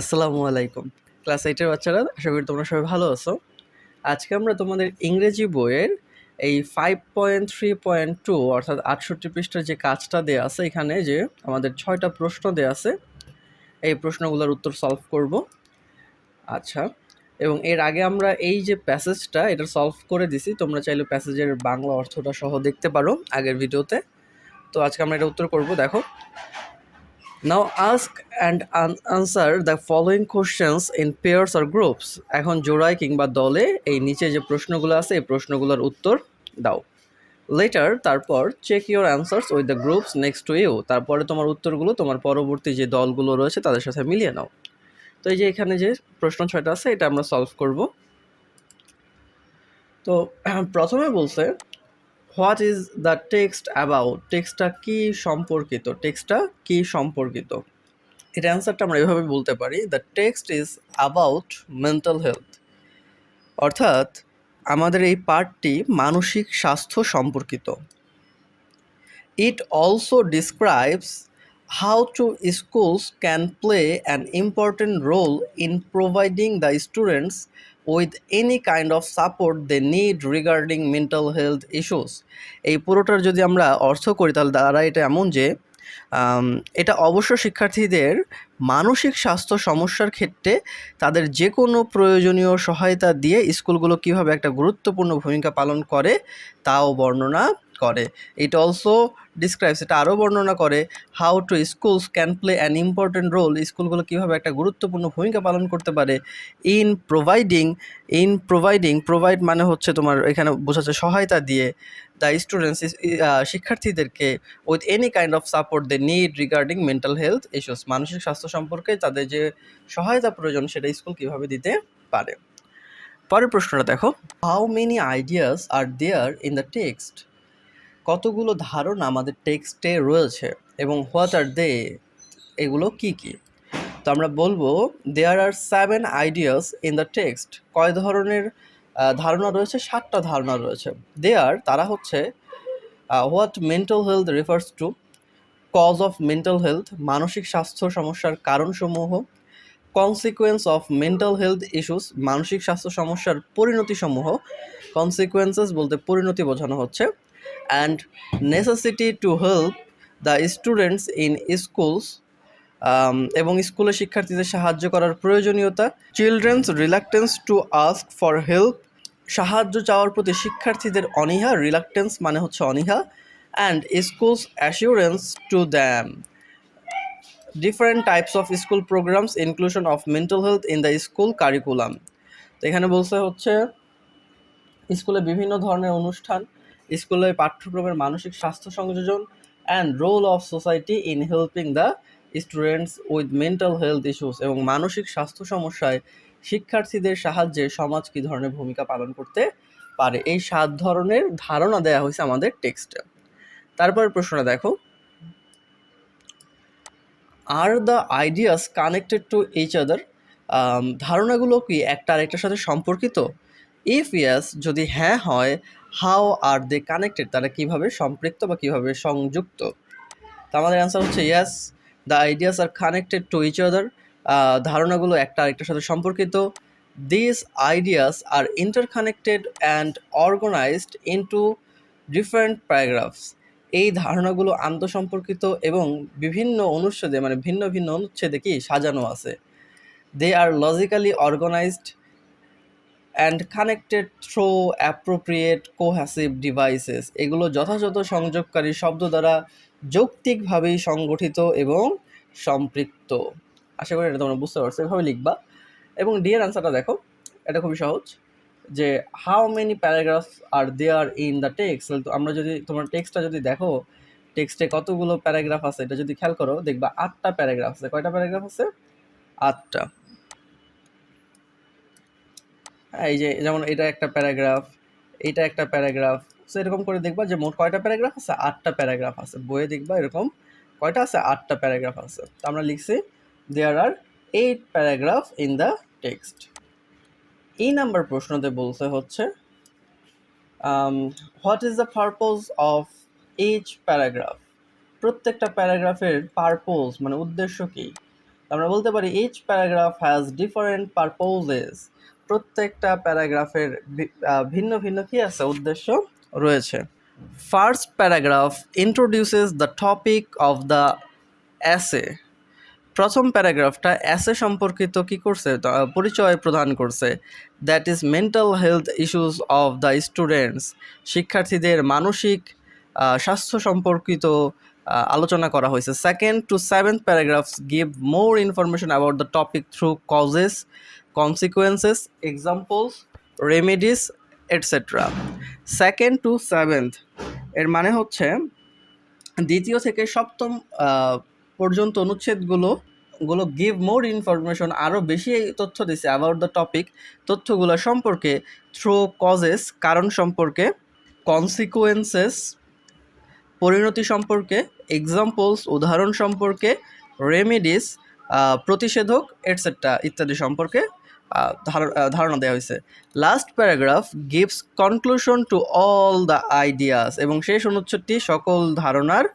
আসসালামু আলাইকুম। ক্লাস 8 এর বাচ্চারা, আশা করি তোমরা সবাই ভালো আছো। আজকে আমরা তোমাদের ইংরেজি বইয়ের এই 5.3.2 অর্থাৎ 68 পৃষ্ঠার যে কাজটা দেয়া আছে, এখানে যে আমাদের 6টা প্রশ্ন দেয়া আছে, এই প্রশ্নগুলোর উত্তর সলভ করব। আচ্ছা, এবং এর আগে আমরা এই যে প্যাসেজটা এটা সলভ করে দিছি, তোমরা চাইলে প্যাসেজের বাংলা অর্থটা সহ দেখতে পারো আগের ভিডিওতে। তো আজকে আমরা এটা উত্তর করব। দেখো, now ask and answer the following questions in pairs or groups. এখন জোড়ায় কিংবা দলে এই নিচে যে প্রশ্নগুলো আছে এই প্রশ্নগুলোর উত্তর দাও। লেটার, তারপর check your answers with the groups next to you. তারপরে তোমার উত্তরগুলো তোমার পরবর্তী যে দলগুলো রয়েছে তাদের সাথে মিলিয়ে নাও। তো এই যে এখানে যে প্রশ্ন 6টা আছে এটা আমরা সলভ করব। তো প্রথমে বলছে, what is the text about. টেক্সটটা কি সম্পর্কিত? টেক্সটটা কি সম্পর্কিত? এর অ্যান্সারটা আমরা এভাবে বলতে পারি, the text is about mental health. অর্থাৎ আমাদের এই পার্টটি মানসিক স্বাস্থ্য সম্পর্কিত। It also describes how to schools can play an important role in providing the students with any kind of support they need regarding mental health issues. এই পুরোটার যদি আমরা অর্থ করি তাহলে দ্বারা এটা এমন যে এটা অবশ্য শিক্ষার্থীদের মানসিক স্বাস্থ্য সমস্যার ক্ষেত্রে তাদের যে কোনো প্রয়োজনীয় সহায়তা দিয়ে স্কুলগুলো কীভাবে একটা গুরুত্বপূর্ণ ভূমিকা পালন করে তাও বর্ণনা করে। ইট অলসো ডিসক্রাইবস, এটা আরও বর্ণনা করে, how to schools can play an important role, স্কুলগুলো কীভাবে একটা গুরুত্বপূর্ণ ভূমিকা পালন করতে পারে ইন প্রোভাইডিং প্রোভাইড মানে হচ্ছে তোমার এখানে বোঝাচ্ছে সহায়তা দিয়ে, দ্য স্টুডেন্টস শিক্ষার্থীদেরকে with any kind of support they need regarding mental health issues, মানসিক স্বাস্থ্য সম্পর্কে তাদের যে সহায়তা প্রয়োজন সেটা স্কুল কীভাবে দিতে পারে। পরের প্রশ্নটা দেখো, how many ideas are there in the text. কতগুলো ধারণা আমাদের টেক্সটে রয়েছে এবং হোয়াট আর দে, এগুলো কি কি? তো আমরা বলবো দেয়ার আর 7 আইডিয়াস ইন দ্য টেক্সট। কয় ধরনের ধারণা রয়েছে? 7টা ধারণা রয়েছে। দেয়ার, তারা হচ্ছে what mental health refers to, cause of mental health, মানসিক স্বাস্থ্য সমস্যার কারণসমূহ, consequence of mental health issues, মানসিক স্বাস্থ্য সমস্যার পরিণতিসমূহ, কনসিকুয়েন্সেস বলতে পরিণতি বোঝানো হচ্ছে, and necessity to help the students in schools, এবং স্কুলের শিক্ষার্থীদের সাহায্য করার প্রয়োজনীয়তা, children's reluctance to ask for help, সাহায্য চাওয়ার প্রতি শিক্ষার্থীদের অনীহা, রিলাক্টেন্স মানে হচ্ছে অনীহা, and schools assurance to them, different types of school programs, inclusion of mental health in the school curriculum. তো এখানে বলছে হচ্ছে স্কুলে বিভিন্ন ধরনের অনুষ্ঠান, স্কুলে পাঠ্যক্রমের মানসিক স্বাস্থ্য সংযোজন, and role of society in helping the students with mental health issues, এবং মানসিক স্বাস্থ্য সমস্যায় শিক্ষার্থীদের সাহায্যে সমাজ কী ধরনের ভূমিকা পালন করতে পারে। এই 7 ধরনের ধারণা দেওয়া হয়েছে আমাদের টেক্সটে। তারপর প্রশ্নটা দেখো, are the ideas connected to each other. ধারণাগুলো কি একটা আরেকটার সাথে সম্পর্কিত? ইফ ইয়াস, যদি হ্যাঁ হয়, হাউ আর দে কানেক্টেড, তারা কীভাবে সম্পৃক্ত বা কীভাবে সংযুক্ত? তো আমাদের অ্যান্সার হচ্ছে yes, the ideas are connected to each other. ধারণাগুলো একটা আরেকটার সাথে সম্পর্কিত। This ideas are interconnected and organised into different paragraphs. এই ধারণাগুলো আন্তঃসম্পর্কিত এবং বিভিন্ন অনুচ্ছেদে মানে ভিন্ন ভিন্ন অনুচ্ছেদে কি সাজানো আছে। They are logically organised and connected through appropriate cohesive devices. এগুলো যথাযথ সংযোগকারী শব্দ দ্বারা যৌক্তিকভাবেই সংগঠিত এবং সম্পৃক্ত। আশা করি এটা তোমরা বুঝতে পারছো, এভাবে লিখবা। এবং ডি এর অ্যান্সারটা দেখো, এটা খুবই সহজ, যে how many paragraph are there in the text. আমরা যদি তোমার টেক্সটটা যদি দেখো, টেক্সটে কতগুলো প্যারাগ্রাফ আছে এটা যদি খেয়াল করো দেখবা 8টা প্যারাগ্রাফ আছে। কয়টা প্যারাগ্রাফ আছে? 8টা। এই যে যেমন এটা একটা প্যারাগ্রাফ, এটা একটা প্যারাগ্রাফ, সো এরকম করে দেখবা যে মোট কয়টা প্যারাগ্রাফ আছে? 8টা প্যারাগ্রাফ আছে। বইয়ে দেখবা এরকম কয়টা আছে? 8টা প্যারাগ্রাফ আছে। তো আমরা লিখছি there are 8 paragraph in the text. এই নাম্বার প্রশ্নতে বলছে হচ্ছে what is the purpose of each paragraph. প্রত্যেকটা প্যারাগ্রাফের পারপোজ মানে উদ্দেশ্য কী? আমরা বলতে পারি each paragraph has different purposes, প্রত্যেকটা প্যারাগ্রাফের ভিন্ন ভিন্ন কি আছে, উদ্দেশ্য রয়েছে। First paragraph introduces the topic of the essay, প্রথম প্যারাগ্রাফটা অ্যাসে সম্পর্কিত কি করছে, পরিচয় প্রদান করছে। That is mental health issues of the students, শিক্ষার্থীদের মানসিক স্বাস্থ্য সম্পর্কিত আলোচনা করা হয়েছে। Second to seventh paragraphs give more information about the topic through causes, consequences, examples, remedies etcetera. Second to seventh এর মানে হচ্ছে দ্বিতীয় থেকে সপ্তম পর্যন্ত অনুচ্ছেদগুলো গিভ মোর ইনফরমেশন, আরও বেশি তথ্য দিছে অ্যাবাউট দ্য টপিক, তথ্যগুলো সম্পর্কে, থ্রু কজেস, কারণ সম্পর্কে, কনসিকুয়েন্সেস, পরিণতি সম্পর্কে, এক্সাম্পলস, উদাহরণ সম্পর্কে, রেমেডিস, প্রতিষেধক, এটসেট্রা ইত্যাদি সম্পর্কে ধারণা দেওয়া হয়েছে। Last paragraph gives conclusion to all the ideas, এবং শেষ অনুচ্ছেদটি সকল ধারণার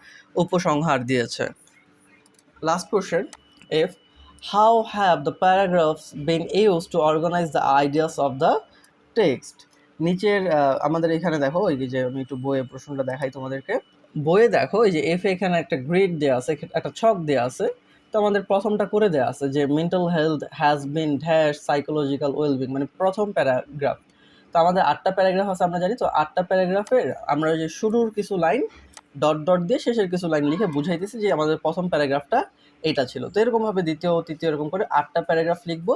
উপসংহার দিয়েছে। Last question, if how have the paragraphs been used to organize the ideas of the text? নিচের আমাদের এখানে দেখো, এই যে আমি একটু বইয়ে প্রশ্নটা দেখাই তোমাদেরকে। বইয়ে দেখো এই যে এফ এখানে একটা গ্রিড দেওয়া আছে, একটা ছক দেওয়া আছে। তো আমাদের প্রথমটা করে দেওয়া আছে যে mental health has been dash psychological wellbeing, মানে প্রথম প্যারাগ্রাফ। তো আমাদের 8টা প্যারাগ্রাফ আছে আমরা জানি। তো 8টা প্যারাগ্রাফের আমরা যে শুরুর কিছু লাইন ডট ডট দিয়ে শেষের কিছু লাইন লিখে বুঝাইতেছি যে আমাদের প্রথম প্যারাগ্রাফটা এইটা ছিল। তো এরকমভাবে দ্বিতীয় তৃতীয় এরকম করে 8টা প্যারাগ্রাফ লিখবো।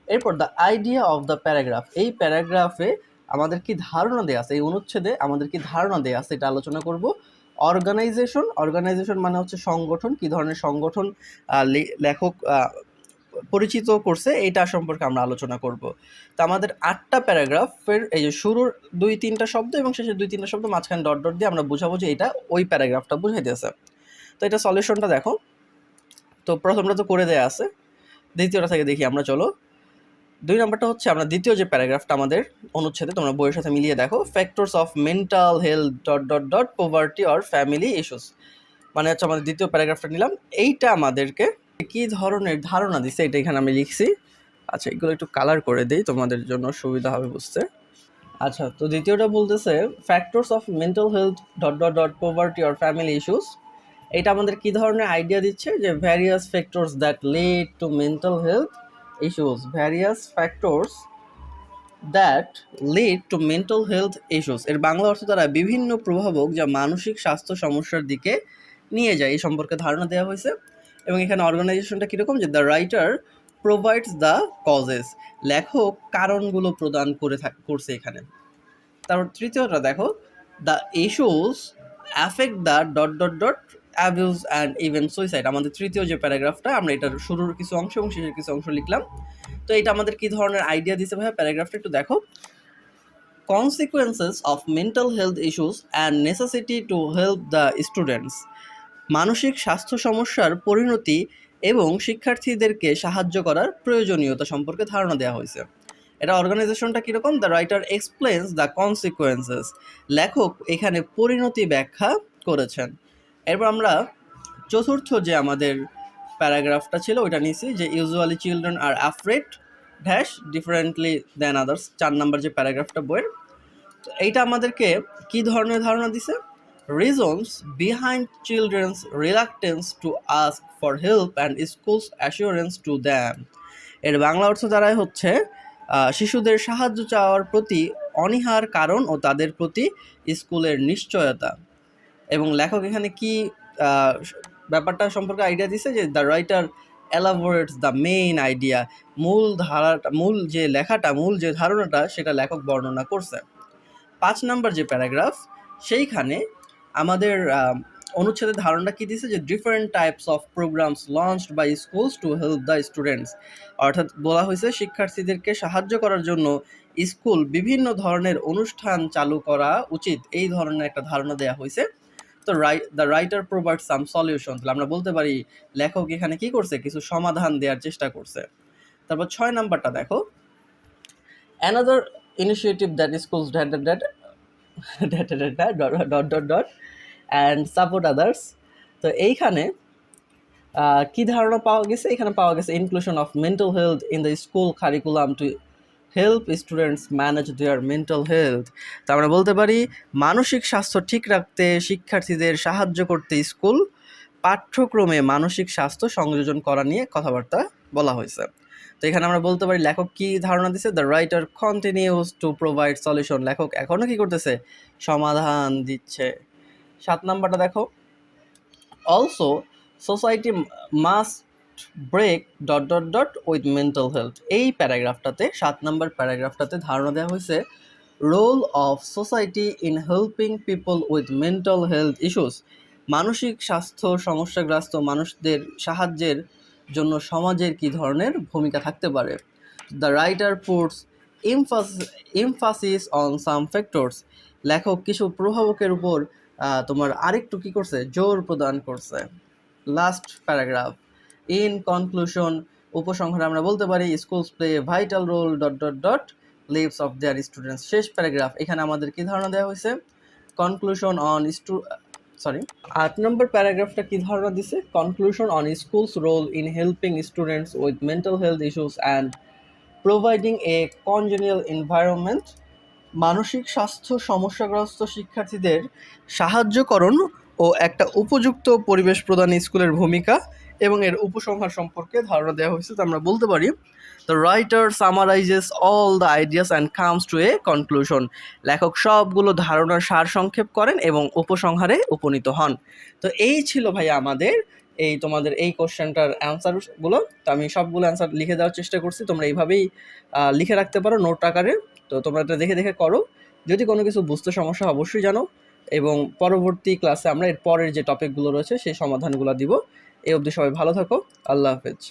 এরপর the idea of the paragraph, এই প্যারাগ্রাফে আমাদের কি ধারণা দেওয়া আছে, এই অনুচ্ছেদে আমাদের কি ধারণা দেওয়া আছে এটা আলোচনা করব। অর্গানাইজেশন মানে হচ্ছে সংগঠন, কি ধরনের সংগঠন লেখক পরিচিত করছে এইটা সম্পর্কে আমরা আলোচনা করব। তো আমাদের 8টা প্যারাগ্রাফের এই যে শুরুর 2-3টা শব্দ এবং শেষের 2-3টা শব্দ মাঝখানে ডট ডট দিয়ে আমরা বুঝাবো যে এটা ওই প্যারাগ্রাফটা বুঝাইতেছে। তো এটা সলিউশনটা দেখো। তো প্রথমটা তো করে দেয়া আছে, দ্বিতীয়টা থেকে দেখি আমরা, চলো। 2 নম্বরটা হচ্ছে আমরা দ্বিতীয় যে প্যারাগ্রাফটা আমাদের অনুচ্ছেদে, তোমরা বইয়ের সাথে মিলিয়ে দেখো, factors of mental health dot dot dot poverty or family issues, মানে হচ্ছে আমাদের দ্বিতীয় প্যারাগ্রাফটা নিলাম। এইটা আমাদেরকে কি ধরনের ধারণা দিচ্ছে এটা এখানে আমি লিখছি। আচ্ছা, এগুলো একটু কালার করে দিই, তোমাদের জন্য সুবিধা হবে বুঝতে। আচ্ছা, তো দ্বিতীয়টা বলতেছে factors of mental health dot dot dot poverty or family issues. এটা আমাদের কি ধরনের আইডিয়া দিচ্ছে যে various factors that lead to mental health issues, various factors that lead to mental health issues, এর বাংলা অর্থ দ্বারা বিভিন্ন প্রভাবক যা মানসিক স্বাস্থ্য সমস্যার দিকে নিয়ে যায়, এই সম্পর্কে ধারণা দেওয়া হয়েছে। এবং এখানে অর্গানাইজেশনটা কীরকম, যে the writer provides the causes, লেখক কারণগুলো প্রদান করছে এখানে। তারপর তৃতীয়টা দেখো, the issues affect the dot dot dot abuse and even suicide, আমাদের তৃতীয় যে প্যারাগ্রাফটা, আমরা এটার শুরুর কিছু অংশ এবং শেষের কিছু অংশ লিখলাম। তো এটা আমাদের কি ধরনের আইডিয়া দিচ্ছে ভাই, প্যারাগ্রাফটা একটু দেখো। Consequences of mental health issues and necessity to help the students, মানসিক স্বাস্থ্য সমস্যার পরিণতি এবং শিক্ষার্থীদেরকে সাহায্য করার প্রয়োজনীয়তা সম্পর্কে ধারণা দেওয়া হয়েছে। এটা অর্গানাইজেশনটা কীরকম, the writer explains the consequences, লেখক এখানে পরিণতি ব্যাখ্যা করেছেন। এরপর আমরা চতুর্থ যে আমাদের প্যারাগ্রাফটা ছিল ওইটা নিয়েছি, যে usually children are afraid dash differently than others, 4 নম্বর যে প্যারাগ্রাফটা বইয়ের। তো এইটা আমাদেরকে কি ধরনের ধারণা দিছে, reasons behind children's reluctance to ask for help and schools assurance to them, এর বাংলা অর্থ দ্বারাই হচ্ছে শিশুদের সাহায্য চাওয়ার প্রতি অনীহার কারণ ও তাদের প্রতি স্কুলের নিশ্চয়তা। এবং লেখক এখানে কি ব্যাপারটা সম্পর্কে আইডিয়া দিছে, যে the writer elaborates the main idea, মূল যে লেখাটা, মূল যে ধারণাটা সেটা লেখক বর্ণনা করছে। 5 নম্বর যে প্যারাগ্রাফ, সেইখানে আমাদের অনুচ্ছেদের ধারণা কি দিছে, যে different types of programs launched by schools to help the students, অর্থাৎ বলা হয়েছে শিক্ষার্থীদেরকে সাহায্য করার জন্য স্কুল বিভিন্ন ধরনের অনুষ্ঠান চালু করা উচিত, এই ধরনের একটা ধারণা দেওয়া হয়েছে। তো the writer provide some solution, তাহলে আমরা বলতে পারি লেখক এখানে কি করছে, কিছু সমাধান দেওয়ার চেষ্টা করছে। তারপর 6 নাম্বারটা দেখো, another initiative that schools dot dot dot and support others. তো এইখানে কি ধারণা পাওয়া গেছে? এখানে পাওয়া গেছে inclusion of mental health in the school curriculum to help students manage their mental health. তা আমরা বলতে পারি মানসিক স্বাস্থ্য ঠিক রাখতে শিক্ষার্থীদের সাহায্য করতে স্কুল পাঠ্যক্রমে মানসিক স্বাস্থ্য সংযোজন করা নিয়ে কথাবার্তা বলা হয়েছে। তো এখানে আমরা বলতে পারি লেখক কি ধারণা দিচ্ছে, the writer continues to provide solution, লেখক এখনও কি করতেছে, সমাধান দিচ্ছে। 7 নাম্বারটা দেখো, also society must break dot dot dot with mental health. এই প্যারাগ্রাফটাতে 7 নাম্বার প্যারাগ্রাফটাতে ধারণা দেওয়া হয়েছে role of society in helping people with mental health issues, মানসিক স্বাস্থ্য সমস্যাগ্রস্ত মানুষদের সাহায্যের জন্য সমাজের কী ধরনের ভূমিকা থাকতে পারে। The writer puts emphasis on some factors, লেখক কিছু প্রভাবকের উপর তোমার আরেকটু কী করছে, জোর প্রদান করছে। লাস্ট প্যারাগ্রাফ, ইন কনক্লুশন, উপসংহারে আমরা বলতে পারি schools play a vital role dot dot dot lives of their students. শেষ প্যারাগ্রাফ, এখানে আমাদের কি ধারণা দেওয়া হয়েছে, কনক্লুশন অন 8 নম্বর প্যারাগ্রাফটা কি ধারণা দিছে, conclusion on schools role in helping students with mental health issues and providing a congenial environment, মানসিক স্বাস্থ্য সমস্যাগ্রস্ত শিক্ষার্থীদের সাহায্যকরণ ও একটা উপযুক্ত পরিবেশ প্রদানে স্কুলের ভূমিকা এবং এর উপসংহার সম্পর্কে ধারণা দেওয়া হয়েছে। তো আমরা বলতে পারি the writer summarises all the ideas and comes to a conclusion, লেখক সবগুলো ধারণার সার সংক্ষেপ করেন এবং উপসংহারে উপনীত হন। তো এই ছিল ভাই আমাদের এই তোমাদের এই কোশ্চেনটার অ্যান্সারগুলো। তো আমি সবগুলো অ্যান্সার লিখে দেওয়ার চেষ্টা করছি, তোমরা এইভাবেই লিখে রাখতে পারো নোট আকারে। তো তোমরা এটা দেখে দেখে করো, যদি কোনো কিছু বুঝতে সমস্যা অবশ্যই জানো, এবং পরবর্তী ক্লাসে আমরা এর পরের যে টপিকগুলো রয়েছে সেই সমাধানগুলো দিব। এই অবধি সবাই ভালো থাকো, আল্লাহ হাফেজ।